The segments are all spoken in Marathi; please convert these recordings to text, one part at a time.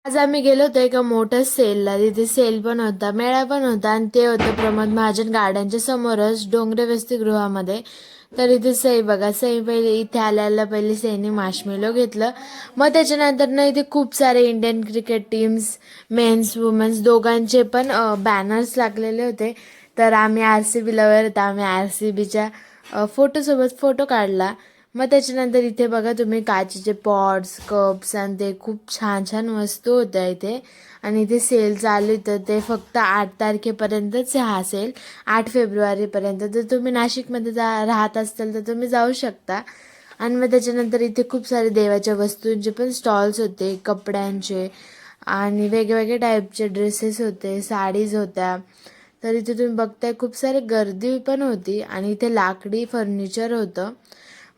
आज आम्ही गेलो होतो एका मोठ्या सेलला. तिथे सेल पण होता, मेळा पण होता आणि ते होतं प्रमोद महाजन गार्डनच्या समोरच डोंगरे वसतिगृहामध्ये. तर इथे सई बघा, सई पहिले इथे आल्याला पहिले सईने मार्शमेलो घेतलं. मग त्याच्यानंतर ना इथे खूप सारे Indian cricket teams, men's women's दोघांचे पण बॅनर्स लागलेले होते. तर आम्ही RCB लवर होता, आम्ही RCBच्या फोटोसोबत फोटो काढला. मग त्याच्यानंतर इथे बघा तुम्ही काचेचे पॉट्स, कप्स आणि ते खूप छान छान वस्तू होत्या इथे. आणि इथे सेल चालू तर ते फक्त 8 तारखेपर्यंतच हा सेल, 8 फेब्रुवारीपर्यंत. जर तुम्ही नाशिकमध्ये राहत असाल तर तुम्ही जाऊ शकता. आणि मग त्याच्यानंतर इथे खूप सारे देवाच्या वस्तूंचे पण स्टॉल्स होते, कपड्यांचे आणि वेगवेगळे टाईपचे ड्रेसेस होते, साडीज होत्या. तर इथे तुम्ही बघताय खूप सारी गर्दी पण होती आणि इथे लाकडी फर्निचर होतं.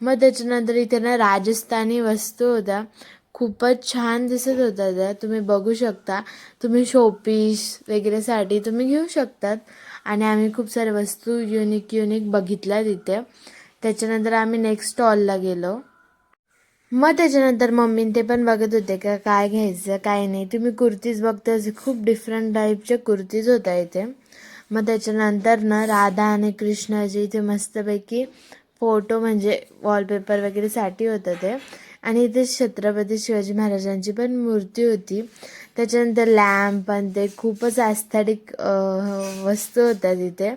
मग त्याच्यानंतर इथे ना राजस्थानी वस्तू होत्या, खूपच छान दिसत होत्या त्या, तुम्ही बघू शकता. तुम्ही शोपीस वगैरेसाठी तुम्ही घेऊ शकतात. आणि आम्ही खूप साऱ्या वस्तू युनिक बघितल्या तिथे. त्याच्यानंतर आम्ही नेक्स्ट स्टॉलला गेलो. मग त्याच्यानंतर मम्मीन ते पण बघत होते का काय घ्यायचं काय नाही. तुम्ही कुर्तीज बघता, खूप डिफरंट टाईपच्या कुर्तीज होत्या इथे. मग त्याच्यानंतर ना राधा आणि कृष्णाची इथे मस्तपैकी फोटो म्हणजे वॉलपेपर वगैरेसाठी होतं ते. आणि इथे छत्रपती शिवाजी महाराजांची पण मूर्ती होती. त्याच्यानंतर लॅम्प आणि ते खूपच ॲस्थेटिक वस्तू होत्या तिथे.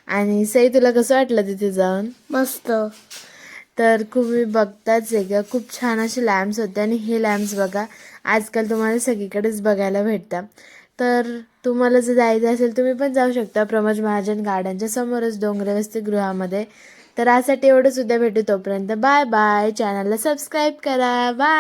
आणि सई तुला कसं वाटलं तिथे जाऊन? मस्त. तर तुम्ही बघताच आहे का खूप छान असे लॅम्प्स होते. आणि हे लॅम्प्स बघा आजकाल तुम्हाला सगळीकडेच बघायला भेटतात. तर तुम्हाला जर जायचं असेल तुम्ही पण जाऊ शकता प्रमोद महाजन गार्डनच्या समोरच डोंगरे वसतिगृहामध्ये. तर आजसाठी एवढंच, उद्या भेटू, तोपर्यंत बाय बाय. चॅनलला सबस्क्राईब करा. बाय.